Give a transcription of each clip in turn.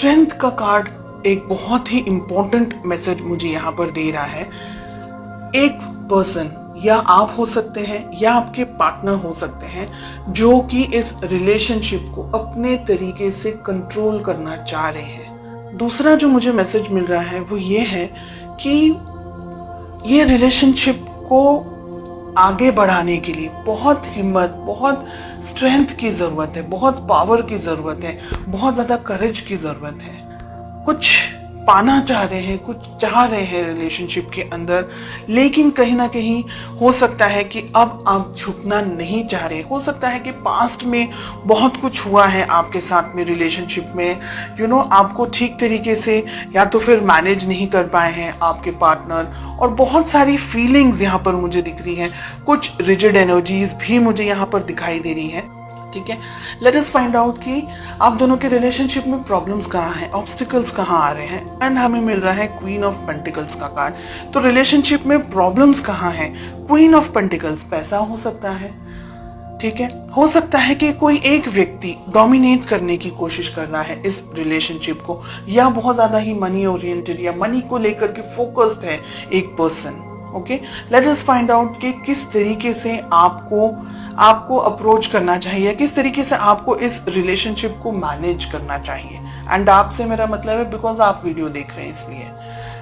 Strength का card एक बहुत ही इंपॉर्टेंट मैसेज मुझे यहाँ पर दे रहा है। एक पर्सन, या आप हो सकते हैं या आपके पार्टनर हो सकते हैं, जो कि इस रिलेशनशिप को अपने तरीके से कंट्रोल करना चाह रहे हैं। दूसरा जो मुझे मैसेज मिल रहा है वो ये है कि ये रिलेशनशिप को आगे बढ़ाने के लिए बहुत हिम्मत, बहुत स्ट्रेंथ की जरूरत है, बहुत पावर की जरूरत है, बहुत ज्यादा करेज की जरूरत है। कुछ पाना चाह रहे हैं, कुछ चाह रहे हैं रिलेशनशिप के अंदर, लेकिन कहीं ना कहीं हो सकता है कि अब आप झुकना नहीं चाह रहे। हो सकता है कि पास्ट में बहुत कुछ हुआ है आपके साथ में रिलेशनशिप में, आपको ठीक तरीके से या तो फिर मैनेज नहीं कर पाए हैं आपके पार्टनर, और बहुत सारी फीलिंग्स यहाँ पर मुझे दिख रही हैं। कुछ रिजिड एनर्जीज भी मुझे यहाँ पर दिखाई दे रही हैं। ठीक है, लेट अस फाइंड आउट कि आप दोनों के रिलेशनशिप में प्रॉब्लम्स कहाँ हैं, ऑब्स्टिकल्स कहाँ आ रहे हैं। एंड हमें मिल रहा है क्वीन ऑफ पेंटिकल्स का कार्ड। तो रिलेशनशिप में प्रॉब्लम्स कहाँ हैं? क्वीन ऑफ पेंटिकल्स पैसा हो सकता है, ठीक है। हो सकता है कि कोई एक व्यक्ति डोमिनेट करने की कोशिश कर रहा है इस रिलेशनशिप को, या बहुत ज्यादा ही मनी ओरिएंटेड या मनी को लेकर के फोकस्ड है एक person. Okay, let us find out कि किस तरीके से आपको अप्रोच करना चाहिए, किस तरीके से आपको इस रिलेशनशिप को मैनेज करना चाहिए। एंड आपसे मेरा मतलब है बिकॉज आप वीडियो देख रहे हैं इसलिए।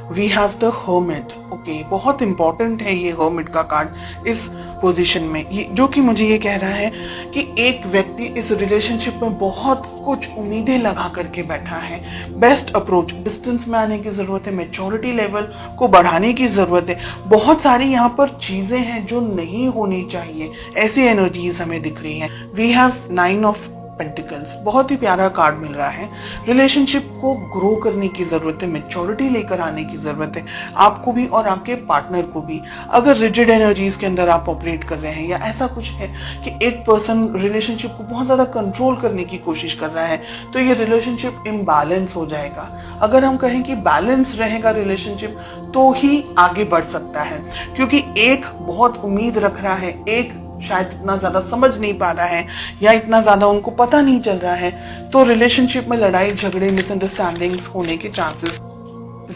We have the Hermite. Okay, बहुत इंपॉर्टेंट है ये हर्मिट का कार्ड इस पोजीशन में, ये जो कि मुझे ये कह रहा है कि एक व्यक्ति इस रिलेशनशिप में बहुत कुछ उम्मीदें लगा करके बैठा है। बेस्ट अप्रोच, डिस्टेंस में आने की जरूरत है, मैच्योरिटी लेवल को बढ़ाने की जरूरत है। बहुत सारी यहाँ पर चीजें हैं जो नहीं होनी चाहिए, ऐसी एनर्जीज हमें दिख रही हैं। वी हैव 9 ऑफ पेंटिकल्स, बहुत ही प्यारा कार्ड मिल रहा है। रिलेशनशिप को ग्रो करने की जरूरत है, मैच्योरिटी लेकर आने की जरूरत है, आपको भी और आपके पार्टनर को भी। अगर रिजिड एनर्जीज के अंदर आप ऑपरेट कर रहे हैं, या ऐसा कुछ है कि एक पर्सन रिलेशनशिप को बहुत ज्यादा कंट्रोल करने की कोशिश कर रहा है, तो ये रिलेशनशिप इम्बैलेंस हो जाएगा। अगर हम कहें कि बैलेंस रहेगा रिलेशनशिप, तो ही आगे बढ़ सकता है, क्योंकि एक बहुत उम्मीद रख रहा है, एक शायद इतना ज्यादा समझ नहीं पा रहा है, या इतना ज्यादा उनको पता नहीं चल रहा है, तो रिलेशनशिप में लड़ाई झगड़े, मिसअंडरस्टैंडिंग्स होने के चांसेस।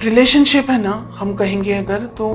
रिलेशनशिप है ना, हम कहेंगे अगर, तो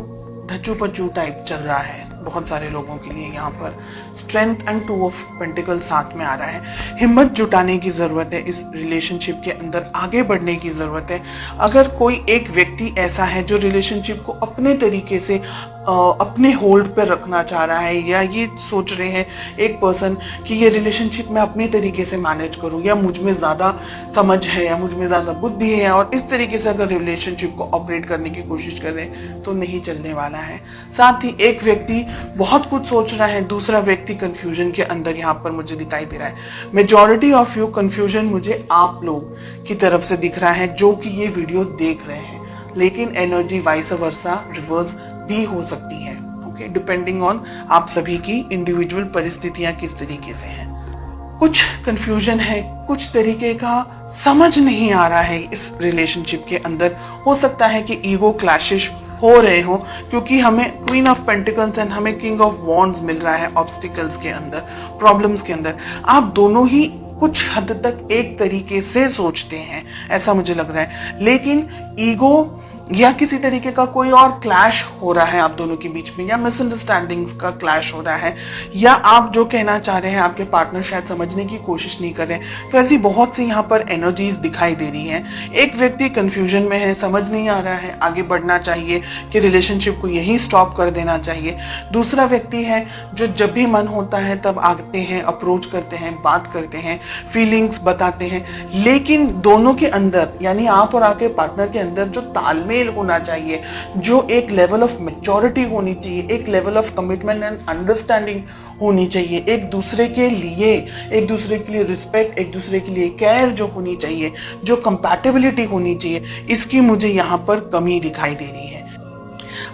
धच्चू पच्चू टाइप चल रहा है बहुत सारे लोगों के लिए। यहाँ पर स्ट्रेंथ एंड 2 ऑफ पेंटिकल साथ में आ रहा है। हिम्मत जुटाने की जरूरत है, इस रिलेशनशिप के अंदर आगे बढ़ने की जरूरत है। अगर कोई एक व्यक्ति ऐसा है जो रिलेशनशिप को अपने तरीके से अपने होल्ड पर रखना चाह रहा है, या ये सोच रहे हैं एक पर्सन कि ये रिलेशनशिप मैं अपने तरीके से मैनेज करूं, या मुझ में ज्यादा समझ है, या मुझ में ज्यादा बुद्धि है, और इस तरीके से अगर रिलेशनशिप को ऑपरेट करने की कोशिश कर रहे हैं, तो नहीं चलने वाला है। साथ ही एक व्यक्ति बहुत कुछ सोच रहा है, दूसरा व्यक्ति कंफ्यूजन के अंदर यहाँ पर मुझे दिखाई दे रहा है। मेजॉरिटी ऑफ यू कंफ्यूजन मुझे आप लोग की तरफ से दिख रहा है जो कि ये वीडियो देख रहे हैं, लेकिन एनर्जी वाइस वर्सा रिवर्स भी हो सकती है। ओके, डिपेंडिंग ऑन आप सभी की इंडिविजुअल परिस्थितियां किस तरीके से हैं। कुछ कंफ्यूजन है, कुछ तरीके का समझ नहीं आ रहा है इस रिलेशनशिप के अंदर। हो सकता है कि ईगो क्लैशेस हो रहे हो, क्योंकि हमें क्वीन ऑफ पेंटिकल्स एंड हमें किंग ऑफ वॉन्ड्स मिल रहा है ऑब्स्टिकल्स के अंदर, प्रॉब्लम्स के अंदर। आप दोनों ही कुछ हद तक एक तरीके से सोचते हैं, ऐसा मुझे लग रहा है, लेकिन ईगो या किसी तरीके का कोई और क्लैश हो रहा है आप दोनों के बीच में, या मिसअंडरस्टैंडिंग्स का क्लैश हो रहा है, या आप जो कहना चाह रहे हैं आपके पार्टनर शायद समझने की कोशिश नहीं कर रहे। तो ऐसी बहुत सी यहाँ पर एनर्जीज दिखाई दे रही हैं। एक व्यक्ति कंफ्यूजन में है, समझ नहीं आ रहा है आगे बढ़ना चाहिए कि रिलेशनशिप को यहीं स्टॉप कर देना चाहिए। दूसरा व्यक्ति है जो जब भी मन होता है तब आते हैं, अप्रोच करते हैं, बात करते हैं, फीलिंग्स बताते हैं, लेकिन दोनों के अंदर, यानी आप और आपके पार्टनर के अंदर जो तालमेल होना चाहिए, जो एक लेवल ऑफ मैच्योरिटी होनी चाहिए, एक level of commitment and understanding होनी चाहिए, एक दूसरे के लिए रिस्पेक्ट, एक दूसरे के लिए केयर जो होनी चाहिए, जो कंपैटिबिलिटी होनी चाहिए, इसकी मुझे यहाँ पर कमी दिखाई दे रही है।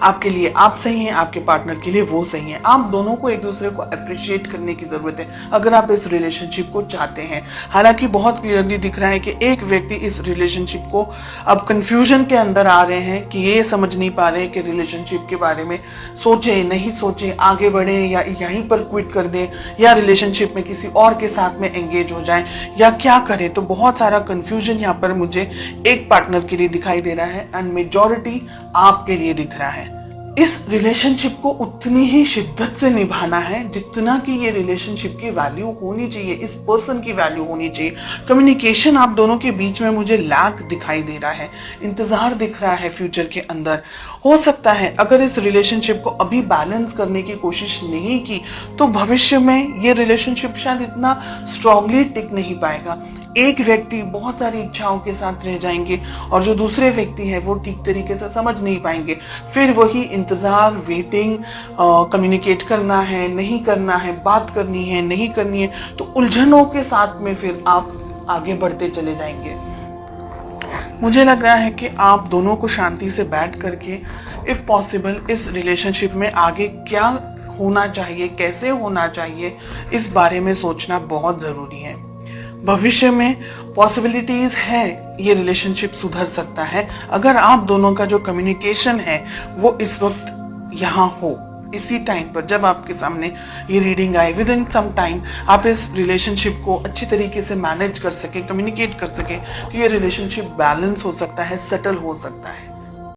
आपके लिए आप सही हैं, आपके पार्टनर के लिए वो सही है। आप दोनों को एक दूसरे को अप्रिशिएट करने की जरूरत है अगर आप इस रिलेशनशिप को चाहते हैं। हालांकि बहुत क्लियरली दिख रहा है कि एक व्यक्ति इस रिलेशनशिप को अब कंफ्यूजन के अंदर आ रहे हैं कि ये समझ नहीं पा रहे कि रिलेशनशिप के बारे में सोचे नहीं सोचे, आगे बढ़े या यहीं पर क्विट कर दें, या रिलेशनशिप में किसी और के साथ में एंगेज हो जाएं, या क्या करें। तो बहुत सारा कंफ्यूजन यहाँ पर मुझे एक पार्टनर के लिए दिखाई दे रहा है एंड मेजॉरिटी आपके लिए दिख रहा है। इस रिलेशनशिप को उतनी ही शिद्दत से निभाना है जितना कि ये रिलेशनशिप की वैल्यू होनी चाहिए, इस पर्सन की वैल्यू होनी चाहिए। कम्युनिकेशन आप दोनों के बीच में मुझे लैक दिखाई दे रहा है, इंतजार दिख रहा है फ्यूचर के अंदर। हो सकता है अगर इस रिलेशनशिप को अभी बैलेंस करने की कोशिश नहीं की तो भविष्य में ये रिलेशनशिप शायद इतना स्ट्रांगली टिक नहीं पाएगा। एक व्यक्ति बहुत सारी इच्छाओं के साथ रह जाएंगे और जो दूसरे व्यक्ति है वो ठीक तरीके से समझ नहीं पाएंगे। फिर वही इंतजार, वेटिंग, कम्युनिकेट करना है नहीं करना है, बात करनी है नहीं करनी है, तो उलझनों के साथ में फिर आप आगे बढ़ते चले जाएंगे। मुझे लग रहा है कि आप दोनों को शांति से बैठ करके इफ पॉसिबल इस रिलेशनशिप में आगे क्या होना चाहिए, कैसे होना चाहिए, इस बारे में सोचना बहुत जरूरी है। भविष्य में पॉसिबिलिटीज है ये रिलेशनशिप सुधर सकता है अगर आप दोनों का जो कम्युनिकेशन है वो इस वक्त यहाँ हो। इसी टाइम पर जब आपके सामने ये रीडिंग आए, विद इन सम टाइम आप इस रिलेशनशिप को अच्छी तरीके से मैनेज कर सके, कम्युनिकेट कर सके, तो ये रिलेशनशिप बैलेंस हो सकता है, सेटल हो सकता है।